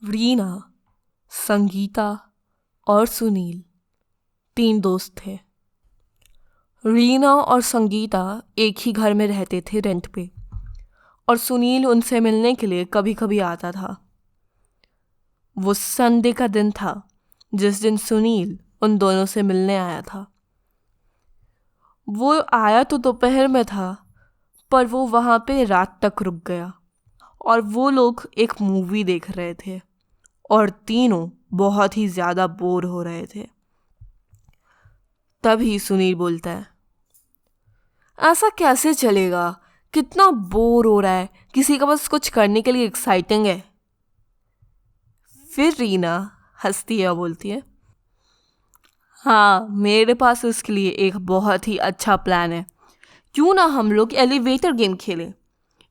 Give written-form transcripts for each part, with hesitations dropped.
रीना, संगीता और सुनील 3 दोस्त थे। रीना और संगीता एक ही घर में रहते थे रेंट पे, और सुनील उनसे मिलने के लिए कभी कभी आता था। वो संडे का दिन था जिस दिन सुनील उन दोनों से मिलने आया था। वो आया तो दोपहर में था, पर वो वहाँ पे रात तक रुक गया और वो लोग एक मूवी देख रहे थे और तीनों बहुत ही ज़्यादा बोर हो रहे थे। तभी सुनील बोलता है, ऐसा कैसे चलेगा, कितना बोर हो रहा है, किसी का बस कुछ करने के लिए एक्साइटिंग है। फिर रीना हंसती है और बोलती है, हाँ, मेरे पास उसके लिए एक बहुत ही अच्छा प्लान है। क्यों ना हम लोग एलिवेटर गेम खेलें।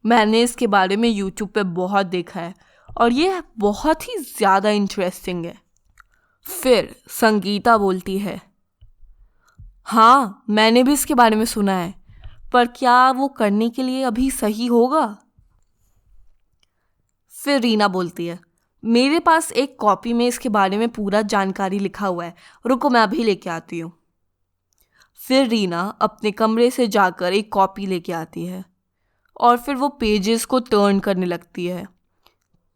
मैंने इसके बारे में यूट्यूब पे बहुत देखा है और ये बहुत ही ज़्यादा इंटरेस्टिंग है। फिर संगीता बोलती है, हाँ, मैंने भी इसके बारे में सुना है, पर क्या वो करने के लिए अभी सही होगा। फिर रीना बोलती है, मेरे पास एक कॉपी में इसके बारे में पूरा जानकारी लिखा हुआ है, रुको मैं अभी लेके आती हूँ। फिर रीना अपने कमरे से जाकर एक कॉपी लेके आती है और फिर वो पेजेस को टर्न करने लगती है।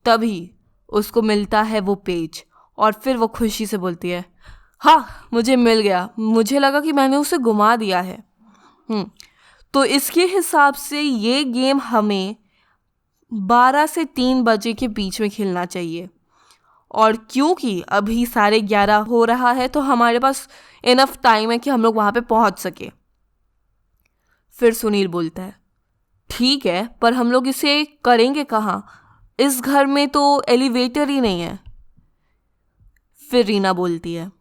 तभी उसको मिलता है वो पेज और फिर वो खुशी से बोलती है, हाँ, मुझे मिल गया, मुझे लगा कि मैंने उसे गुमा दिया है। तो इसके हिसाब से ये गेम हमें 12 से 3 बजे के बीच में खेलना चाहिए, और क्योंकि अभी 11:30 हो रहा है तो हमारे पास इनफ टाइम है कि हम लोग वहाँ पे पहुँच सके। फिर सुनील बोलता है, ठीक है, पर हम लोग इसे करेंगे कहाँ, इस घर में तो एलिवेटर ही नहीं है। फिर रीना बोलती है,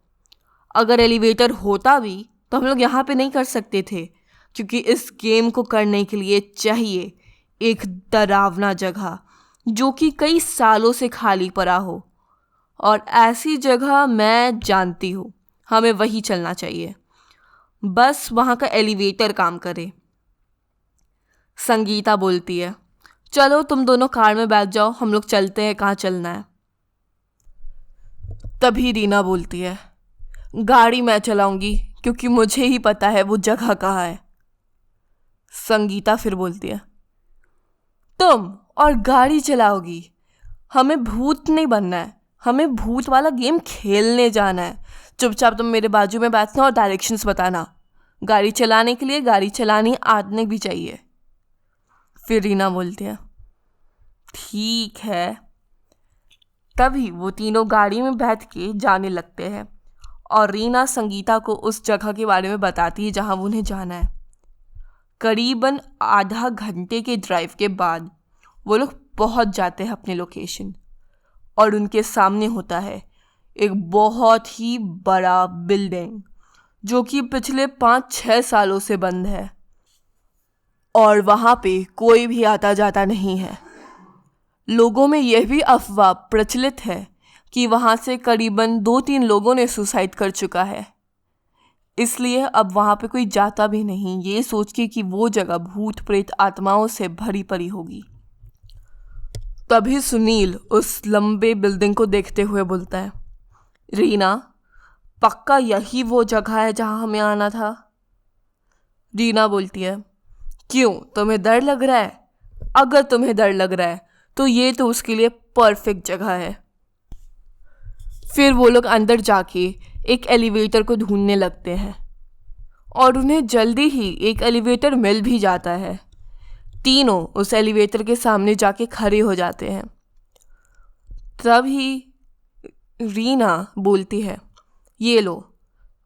अगर एलिवेटर होता भी तो हम लोग यहाँ पे नहीं कर सकते थे, क्योंकि इस गेम को करने के लिए चाहिए एक डरावना जगह जो कि कई सालों से खाली पड़ा हो, और ऐसी जगह मैं जानती हूँ, हमें वही चलना चाहिए, बस वहाँ का एलिवेटर काम करे। संगीता बोलती है, चलो तुम दोनों कार में बैठ जाओ, हम लोग चलते हैं, कहाँ चलना है। तभी रीना बोलती है, गाड़ी मैं चलाऊंगी क्योंकि मुझे ही पता है वो जगह कहाँ है। संगीता फिर बोलती है, तुम और गाड़ी चलाओगी, हमें भूत नहीं बनना है, हमें भूत वाला गेम खेलने जाना है। चुपचाप तुम मेरे बाजू में बैठना और डायरेक्शंस बताना। गाड़ी चलाने के लिए गाड़ी चलानी आने भी चाहिए। फिर रीना बोलती है, ठीक है। तभी वो तीनों गाड़ी में बैठ के जाने लगते हैं और रीना संगीता को उस जगह के बारे में बताती है जहाँ उन्हें जाना है। करीबन आधा घंटे के ड्राइव के बाद वो लोग पहुँच जाते हैं अपने लोकेशन, और उनके सामने होता है एक बहुत ही बड़ा बिल्डिंग जो कि पिछले 5-6 सालों से बंद है, और वहाँ पे कोई भी आता जाता नहीं है। लोगों में यह भी अफवाह प्रचलित है कि वहाँ से करीबन 2-3 लोगों ने सुसाइड कर चुका है, इसलिए अब वहाँ पे कोई जाता भी नहीं, ये सोच के कि वो जगह भूत प्रेत आत्माओं से भरी पड़ी होगी। तभी सुनील उस लंबे बिल्डिंग को देखते हुए बोलता है, रीना, पक्का यही वो जगह है जहाँ हमें आना था। रीना बोलती है, क्यों, तुम्हें डर लग रहा है? अगर तुम्हें डर लग रहा है तो ये तो उसके लिए परफेक्ट जगह है। फिर वो लोग अंदर जाके एक एलिवेटर को ढूंढने लगते हैं और उन्हें जल्दी ही एक एलिवेटर मिल भी जाता है। तीनों उस एलिवेटर के सामने जाके खड़े हो जाते हैं। तभी रीना बोलती है, ये लो,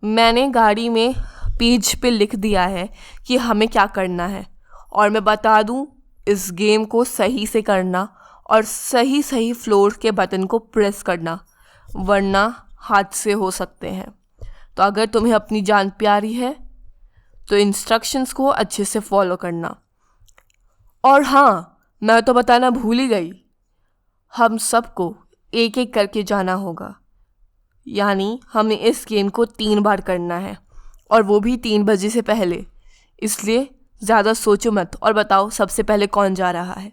मैंने गाड़ी में पेज पे लिख दिया है कि हमें क्या करना है, और मैं बता दूं, इस गेम को सही से करना और सही सही फ्लोर के बटन को प्रेस करना, वरना हादसे हो सकते हैं। तो अगर तुम्हें अपनी जान प्यारी है तो इंस्ट्रक्शंस को अच्छे से फॉलो करना। और हाँ, मैं तो बताना भूल ही गई, हम सबको एक एक करके जाना होगा, यानी हमें इस गेम को 3 बार करना है, और वो भी 3 बजे से पहले, इसलिए ज़्यादा सोचो मत और बताओ सबसे पहले कौन जा रहा है।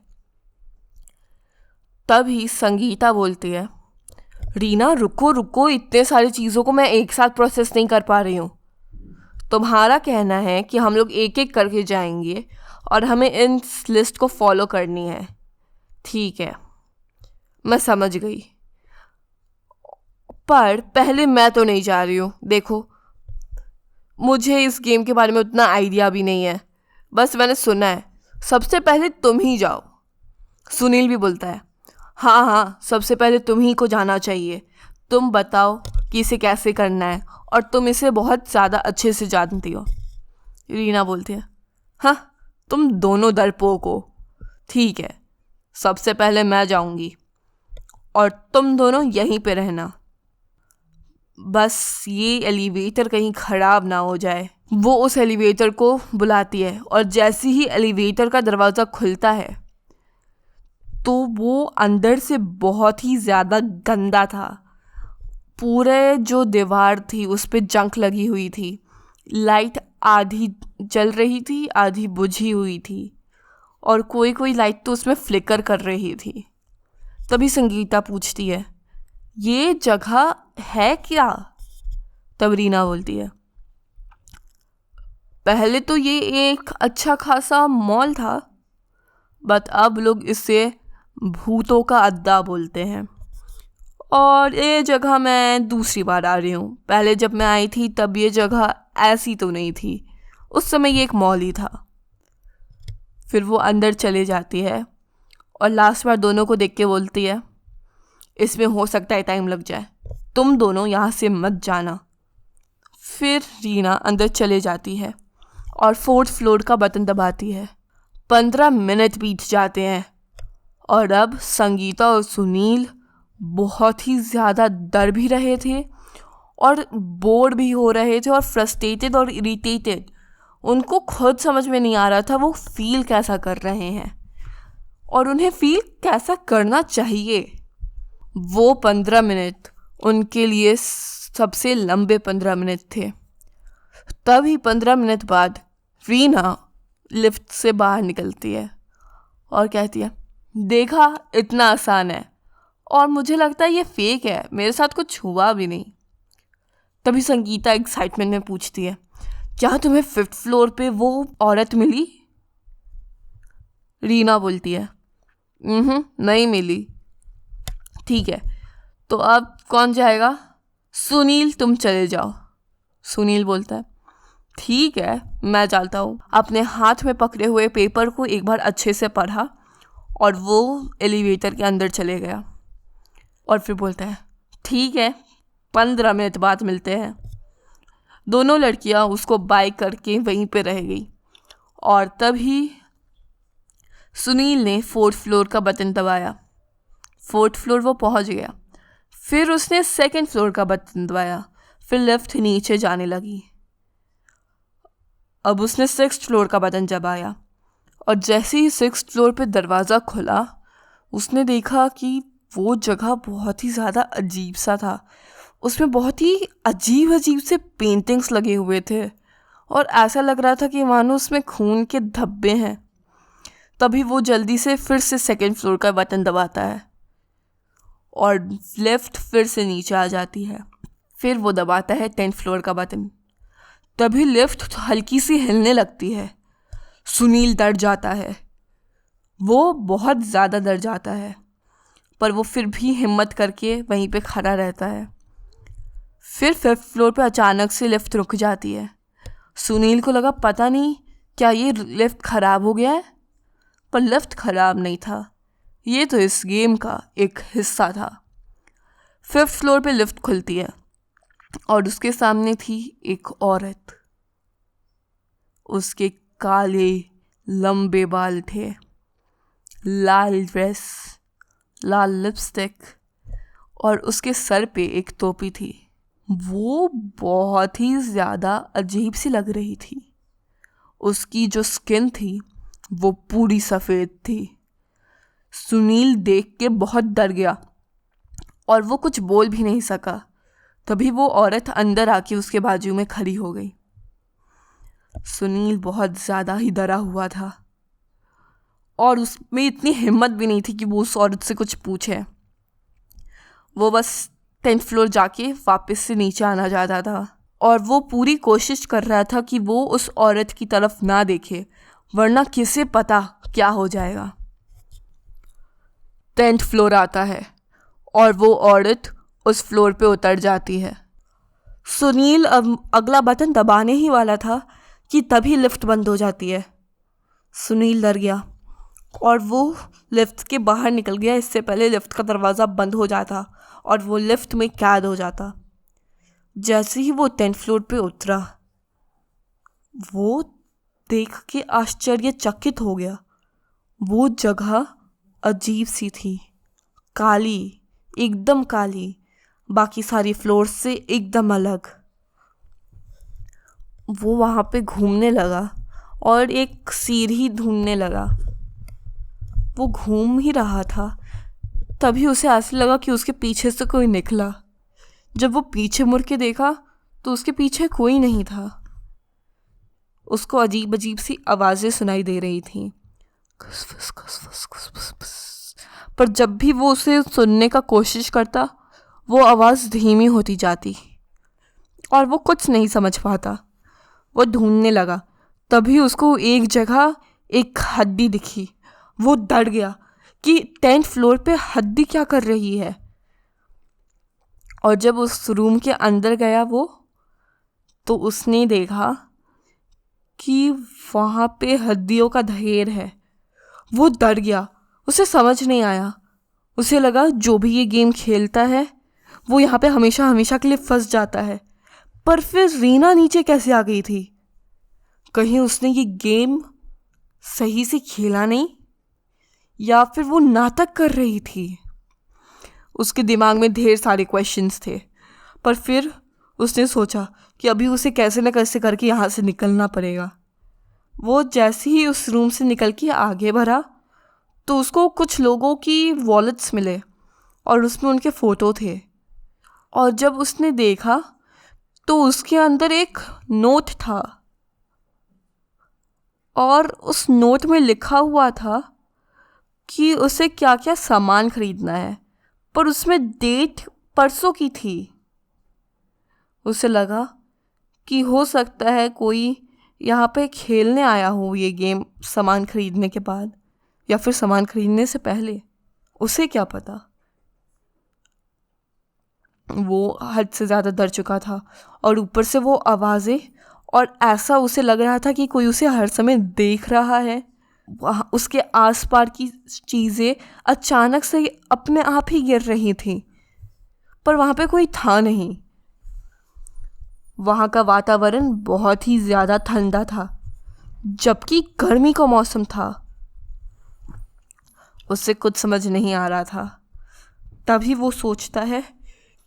तभी संगीता बोलती है, रीना रुको रुको, इतने सारी चीज़ों को मैं एक साथ प्रोसेस नहीं कर पा रही हूँ। तुम्हारा कहना है कि हम लोग एक एक करके जाएंगे और हमें इन लिस्ट को फॉलो करनी है। ठीक है, मैं समझ गई, पर पहले मैं तो नहीं जा रही हूँ। देखो, मुझे इस गेम के बारे में उतना आइडिया भी नहीं है, बस मैंने सुना है। सबसे पहले तुम ही जाओ। सुनील भी बोलता है, हाँ हाँ, सबसे पहले तुम ही को जाना चाहिए। तुम बताओ कि इसे कैसे करना है, और तुम इसे बहुत ज़्यादा अच्छे से जानती हो। रीना बोलती है, हाँ, तुम दोनों डरपोक हो। ठीक है, सबसे पहले मैं जाऊंगी और तुम दोनों यहीं पे रहना। बस ये एलिवेटर कहीं ख़राब ना हो जाए। वो उस एलिवेटर को बुलाती है और जैसे ही एलिवेटर का दरवाज़ा खुलता है तो वो अंदर से बहुत ही ज़्यादा गंदा था। पूरे जो दीवार थी उस पे जंग लगी हुई थी। लाइट आधी जल रही थी, आधी बुझी हुई थी, और कोई कोई लाइट तो उसमें फ्लिकर कर रही थी। तभी संगीता पूछती है, ये जगह है क्या? तब रीना बोलती है, पहले तो ये एक अच्छा खासा मॉल था, बट अब लोग इसे भूतों का अड्डा बोलते हैं। और ये जगह मैं दूसरी बार आ रही हूँ। पहले जब मैं आई थी तब ये जगह ऐसी तो नहीं थी, उस समय ये एक मॉल ही था। फिर वो अंदर चले जाती है और लास्ट बार दोनों को देख के बोलती है, इसमें हो सकता है टाइम लग जाए, तुम दोनों यहाँ से मत जाना। फिर रीना अंदर चले जाती है और 4th फ्लोर का बटन दबाती है। 15 मिनट बीत जाते हैं और अब संगीता और सुनील बहुत ही ज़्यादा डर भी रहे थे और बोर भी हो रहे थे और फ्रस्ट्रेटेड और इरिटेटेड। उनको खुद समझ में नहीं आ रहा था वो फील कैसा कर रहे हैं और उन्हें फील कैसा करना चाहिए। वो 15 मिनट उनके लिए सबसे लंबे 15 मिनट थे। तभी 15 मिनट बाद रीना लिफ्ट से बाहर निकलती है और कहती है, देखा, इतना आसान है, और मुझे लगता है ये फेक है, मेरे साथ कुछ हुआ भी नहीं। तभी संगीता एक्साइटमेंट में पूछती है, क्या तुम्हें 5th फ्लोर पे वो औरत मिली? रीना बोलती है, नहीं मिली। ठीक है, तो अब कौन जाएगा? सुनील, तुम चले जाओ। सुनील बोलता है, ठीक है, मैं चलता हूँ। अपने हाथ में पकड़े हुए पेपर को एक बार अच्छे से पढ़ा और वो एलिवेटर के अंदर चले गया और फिर बोलता है, ठीक है, 15 मिनट बाद मिलते हैं। दोनों लड़कियां उसको बाय करके वहीं पे रह गई और तभी सुनील ने 4th फ्लोर का बटन दबाया। 4th फ्लोर वो पहुंच गया। फिर उसने 2nd फ्लोर का बटन दबाया। फिर लिफ्ट नीचे जाने लगी। अब उसने 6th फ्लोर का बटन दबाया और जैसे ही 6th फ्लोर पे दरवाज़ा खुला उसने देखा कि वो जगह बहुत ही ज़्यादा अजीब सा था। उसमें बहुत ही अजीब अजीब से पेंटिंग्स लगे हुए थे और ऐसा लग रहा था कि मानो उसमें खून के धब्बे हैं। तभी वो जल्दी से फिर से 2nd फ्लोर का बटन दबाता है और लिफ्ट फिर से नीचे आ जाती है। फिर वो दबाता है 10th फ्लोर का बटन। तभी लिफ्ट हल्की सी हिलने लगती है। सुनील डर जाता है, वो बहुत ज़्यादा डर जाता है, पर वो फिर भी हिम्मत करके वहीं पे खड़ा रहता है। फिर 5th फ्लोर पे अचानक से लिफ्ट रुक जाती है। सुनील को लगा पता नहीं क्या ये लिफ्ट ख़राब हो गया है, पर लिफ्ट ख़राब नहीं था, ये तो इस गेम का एक हिस्सा था। 5th फ्लोर पे लिफ्ट खुलती है और उसके सामने थी एक औरत। उसके काले लंबे बाल थे, लाल ड्रेस, लाल लिपस्टिक और उसके सर पे एक टोपी थी। वो बहुत ही ज़्यादा अजीब सी लग रही थी। उसकी जो स्किन थी वो पूरी सफ़ेद थी। सुनील देख के बहुत डर गया और वो कुछ बोल भी नहीं सका। तभी वो औरत अंदर आके उसके बाजू में खड़ी हो गई। सुनील बहुत ज़्यादा ही डरा हुआ था और उसमें इतनी हिम्मत भी नहीं थी कि वो उस औरत से कुछ पूछे। वो बस 10th फ्लोर जाके वापस से नीचे आना चाहता था और वो पूरी कोशिश कर रहा था कि वो उस औरत की तरफ ना देखे, वरना किसे पता क्या हो जाएगा। 10th फ्लोर आता है और वो औरत उस फ्लोर पे उतर जाती है। सुनील अब अगला बटन दबाने ही वाला था कि तभी लिफ्ट बंद हो जाती है। सुनील डर गया और वो लिफ्ट के बाहर निकल गया, इससे पहले लिफ्ट का दरवाज़ा बंद हो जाता और वो लिफ्ट में कैद हो जाता। जैसे ही वो 10th फ्लोर पे उतरा, वो देख के आश्चर्यचकित हो गया। वो जगह अजीब सी थी, काली, एकदम काली, बाकी सारी फ्लोर से एकदम अलग। वो वहाँ पे घूमने लगा और एक सीढ़ी ढूंढने लगा। वो घूम ही रहा था, तभी उसे ऐसा लगा कि उसके पीछे से कोई निकला। जब वो पीछे मुड़ के देखा तो उसके पीछे कोई नहीं था। उसको अजीब अजीब सी आवाज़ें सुनाई दे रही थीं, खस फस खस फस खस फस फस। पर जब भी वो उसे सुनने का कोशिश करता, वो आवाज़ धीमी होती जाती और वो कुछ नहीं समझ पाता। वो ढूंढने लगा, तभी उसको एक जगह एक हड्डी दिखी। वो डर गया कि 10th फ्लोर पे हड्डी क्या कर रही है। और जब उस रूम के अंदर गया वो, तो उसने देखा कि वहाँ पे हड्डियों का ढेर है। वो डर गया, उसे समझ नहीं आया। उसे लगा जो भी ये गेम खेलता है वो यहाँ पे हमेशा हमेशा के लिए फंस जाता है। पर फिर रीना नीचे कैसे आ गई थी? कहीं उसने ये गेम सही से खेला नहीं, या फिर वो नाटक कर रही थी? उसके दिमाग में ढेर सारे क्वेश्चंस थे। पर फिर उसने सोचा कि अभी उसे कैसे न कैसे करके यहाँ से निकलना पड़ेगा। वो जैसे ही उस रूम से निकल के आगे बढ़ा तो उसको कुछ लोगों की वॉलेट्स मिले और उसमें उनके फ़ोटो थे। और जब उसने देखा तो उसके अंदर एक नोट था और उस नोट में लिखा हुआ था कि उसे क्या क्या सामान खरीदना है, पर उसमें डेट परसों की थी। उसे लगा कि हो सकता है कोई यहाँ पे खेलने आया हो ये गेम सामान खरीदने के बाद या फिर सामान खरीदने से पहले, उसे क्या पता। वो हद से ज़्यादा डर चुका था और ऊपर से वो आवाज़ें, और ऐसा उसे लग रहा था कि कोई उसे हर समय देख रहा है। वहाँ उसके आसपास की चीज़ें अचानक से अपने आप ही गिर रही थीं, पर वहाँ पे कोई था नहीं। वहाँ का वातावरण बहुत ही ज़्यादा ठंडा था, जबकि गर्मी का मौसम था। उससे कुछ समझ नहीं आ रहा था। तभी वो सोचता है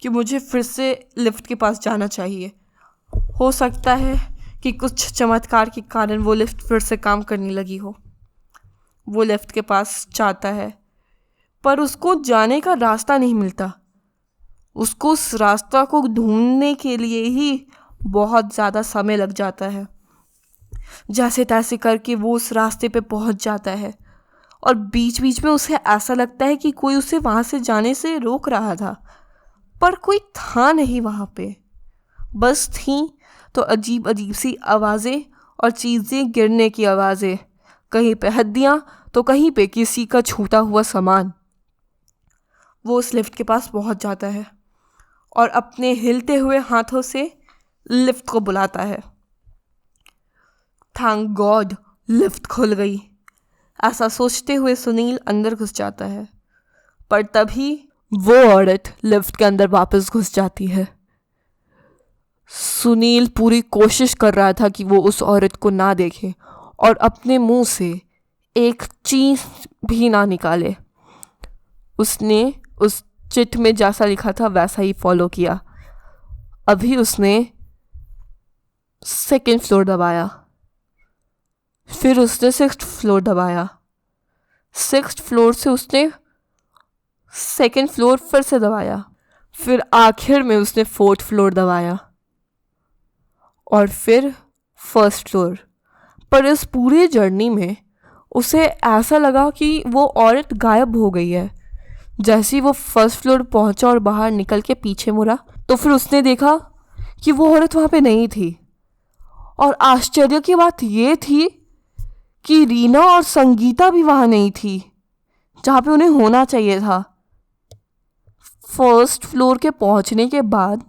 कि मुझे फिर से लिफ्ट के पास जाना चाहिए। हो सकता है कि कुछ चमत्कार के कारण वो लिफ्ट फिर से काम करने लगी हो। वो लिफ्ट के पास जाता है, पर उसको जाने का रास्ता नहीं मिलता। उसको उस रास्ता को ढूंढने के लिए ही बहुत ज़्यादा समय लग जाता है। जैसे तैसे करके वो उस रास्ते पे पहुंच जाता है और बीच बीच में उसे ऐसा लगता है कि कोई उसे वहाँ से जाने से रोक रहा था, पर कोई था नहीं वहाँ पे। बस थी तो अजीब अजीब सी आवाज़ें और चीज़ें गिरने की आवाज़ें, कहीं पे हड्डियाँ तो कहीं पे किसी का छूटा हुआ सामान। वो उस लिफ्ट के पास पहुँच जाता है और अपने हिलते हुए हाथों से लिफ्ट को बुलाता है। थैंक गॉड लिफ्ट खुल गई, ऐसा सोचते हुए सुनील अंदर घुस जाता है। पर तभी वो औरत लिफ्ट के अंदर वापस घुस जाती है। सुनील पूरी कोशिश कर रहा था कि वो उस औरत को ना देखे और अपने मुंह से एक चीज़ भी ना निकाले। उसने उस चिट में जैसा लिखा था वैसा ही फॉलो किया। अभी उसने 2nd फ्लोर दबाया, फिर उसने 6th फ्लोर दबाया, 6th फ्लोर से उसने 2nd फ्लोर फिर से दबाया, फिर आखिर में उसने 4th फ्लोर दबाया और फिर 1st फ्लोर। पर इस पूरे जर्नी में उसे ऐसा लगा कि वो औरत गायब हो गई है। जैसे ही वो फर्स्ट फ्लोर पहुंचा और बाहर निकल के पीछे मुड़ा तो फिर उसने देखा कि वो औरत वहाँ पे नहीं थी। और आश्चर्य की बात ये थी कि रीना और संगीता भी वहाँ नहीं थी जहाँ पे उन्हें होना चाहिए था। फर्स्ट फ्लोर के पहुँचने के बाद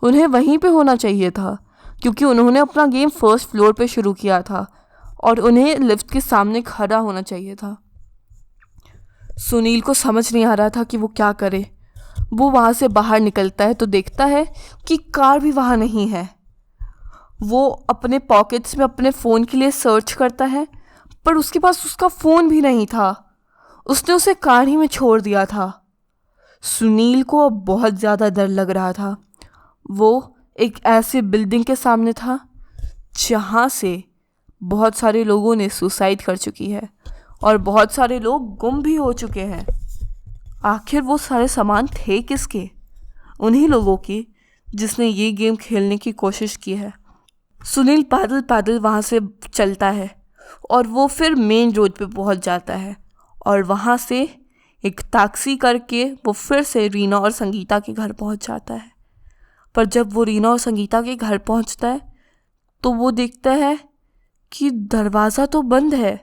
उन्हें वहीं पे होना चाहिए था क्योंकि उन्होंने अपना गेम फर्स्ट फ्लोर पे शुरू किया था और उन्हें लिफ्ट के सामने खड़ा होना चाहिए था। सुनील को समझ नहीं आ रहा था कि वो क्या करे। वो वहाँ से बाहर निकलता है तो देखता है कि कार भी वहाँ नहीं है। वो अपने पॉकेट्स में अपने फ़ोन के लिए सर्च करता है पर उसके पास उसका फ़ोन भी नहीं था। उसने उसे कार ही में छोड़ दिया था। सुनील को अब बहुत ज़्यादा डर लग रहा था। वो एक ऐसे बिल्डिंग के सामने था जहाँ से बहुत सारे लोगों ने सुसाइड कर चुकी है और बहुत सारे लोग गुम भी हो चुके हैं। आखिर वो सारे सामान थे किसके? उन्हीं लोगों के जिसने ये गेम खेलने की कोशिश की है। सुनील पैदल पैदल वहाँ से चलता है और वो फिर मेन रोड पे पहुँच जाता है और वहाँ से एक टैक्सी करके वो फिर से रीना और संगीता के घर पहुँच जाता है। पर जब वो रीना और संगीता के घर पहुँचता है तो वो देखता है कि दरवाज़ा तो बंद है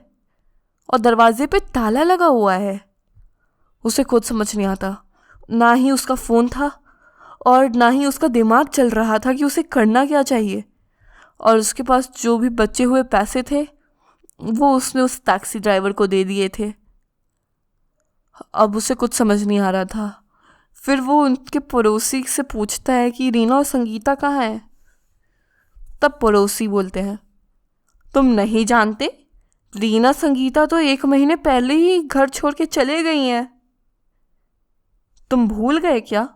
और दरवाजे पे ताला लगा हुआ है। उसे खुद समझ नहीं आता, ना ही उसका फ़ोन था और ना ही उसका दिमाग चल रहा था कि उसे करना क्या चाहिए। और उसके पास जो भी बचे हुए पैसे थे वो उसने उस टैक्सी ड्राइवर को दे दिए थे। अब उसे कुछ समझ नहीं आ रहा था। फिर वो उनके पड़ोसी से पूछता है कि रीना और संगीता कहाँ हैं। तब पड़ोसी बोलते हैं, तुम नहीं जानते? रीना संगीता तो 1 महीने पहले ही घर छोड़ के चले गई हैं। तुम भूल गए क्या?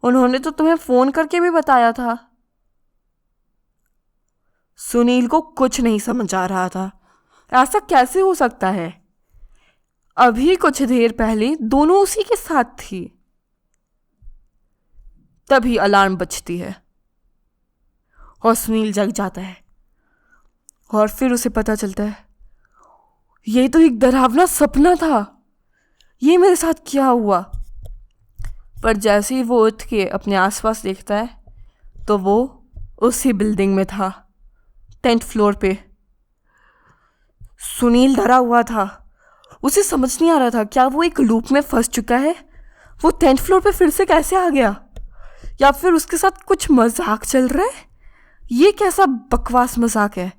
उन्होंने तो तुम्हें फ़ोन करके भी बताया था। सुनील को कुछ नहीं समझ आ रहा था। ऐसा कैसे हो सकता है? अभी कुछ देर पहले दोनों उसी के साथ थी। तभी अलार्म बजती है और सुनील जग जाता है और फिर उसे पता चलता है ये तो एक डरावना सपना था। ये मेरे साथ क्या हुआ? पर जैसे ही वो उठ के अपने आसपास देखता है तो वो उसी बिल्डिंग में था, 10th फ्लोर पे। सुनील डरा हुआ था। उसे समझ नहीं आ रहा था क्या वो एक लूप में फंस चुका है। वो 10th फ्लोर पे फिर से कैसे आ गया? या फिर उसके साथ कुछ मजाक चल रहा है? ये कैसा बकवास मजाक है?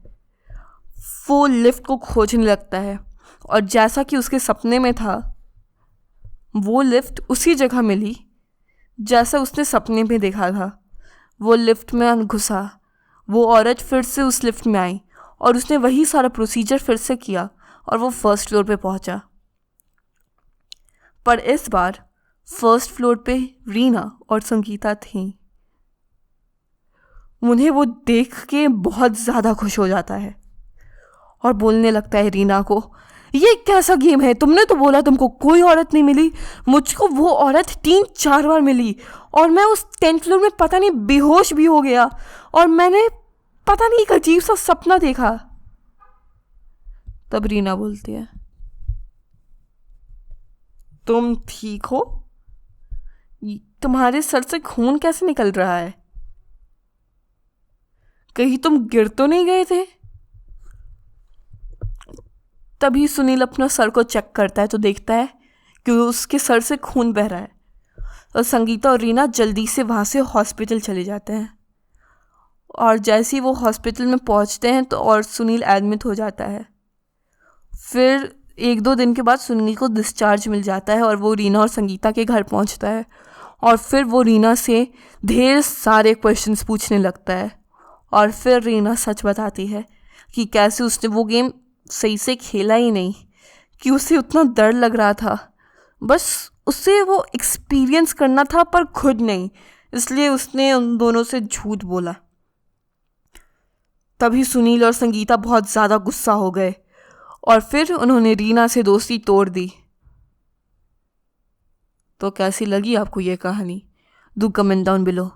वो लिफ्ट को खोजने लगता है और जैसा कि उसके सपने में था वो लिफ्ट उसी जगह मिली जैसा उसने सपने में देखा था। वो लिफ्ट में घुसा। वो औरत फिर से उस लिफ्ट में आई और उसने वही सारा प्रोसीजर फिर से किया और वो फर्स्ट फ्लोर पे पहुंचा। पर इस बार फर्स्ट फ्लोर पे रीना और संगीता थीं। उन्हें वो देख के बहुत ज़्यादा खुश हो जाता है और बोलने लगता है रीना को, ये कैसा गेम है? तुमने तो बोला तुमको कोई औरत नहीं मिली। मुझको वो औरत 3-4 बार मिली और मैं उस 10th फ्लोर में पता नहीं बेहोश भी हो गया और मैंने पता नहीं एक अजीब सा सपना देखा। तब रीना बोलती है, तुम ठीक हो? तुम्हारे सर से खून कैसे निकल रहा है? कहीं तुम गिर तो नहीं गए थे? तभी सुनील अपना सर को चेक करता है तो देखता है कि उसके सर से खून बह रहा है और संगीता और रीना जल्दी से वहाँ से हॉस्पिटल चले जाते हैं। और जैसे ही वो हॉस्पिटल में पहुँचते हैं तो और सुनील एडमिट हो जाता है। फिर 1-2 दिन के बाद सुनील को डिस्चार्ज मिल जाता है और वो रीना और संगीता के घर पहुँचता है और फिर वो रीना से ढेर सारे क्वेश्चंस पूछने लगता है। और फिर रीना सच बताती है कि कैसे उसने वो गेम सही से खेला ही नहीं, कि उसे उतना डर लग रहा था, बस उसे वो एक्सपीरियंस करना था पर खुद नहीं, इसलिए उसने उन दोनों से झूठ बोला। तभी सुनील और संगीता बहुत ज़्यादा गुस्सा हो गए और फिर उन्होंने रीना से दोस्ती तोड़ दी। तो कैसी लगी आपको ये कहानी? डू कमेंट डाउन बिलो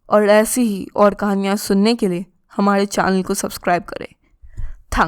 और ऐसी ही और कहानियाँ सुनने के लिए हमारे चैनल को सब्सक्राइब करें।